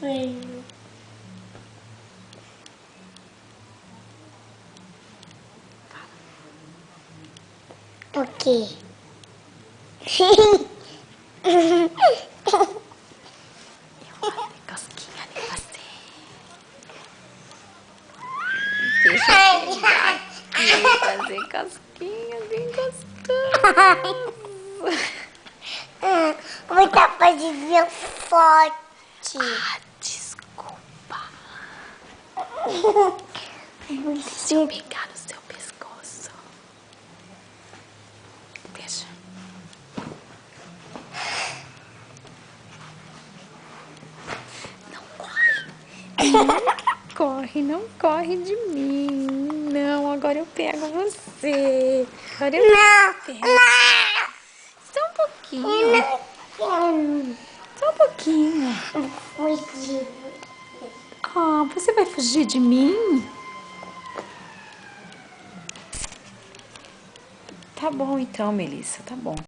feio. Por quê? Eu vou fazer cosquinha em você. Deixa eu pegar aqui, fazer cosquinha bem gostoso. Muita padezinha forte. Ah, desculpa. Deixa eu pegar no seu pescoço. Deixa. Não corre. Não corre de mim. Não, agora eu pego você. Agora eu pego. Só um pouquinho. Só um pouquinho. Fugir. Ah, você vai fugir de mim? Tá bom então, Melissa, tá bom.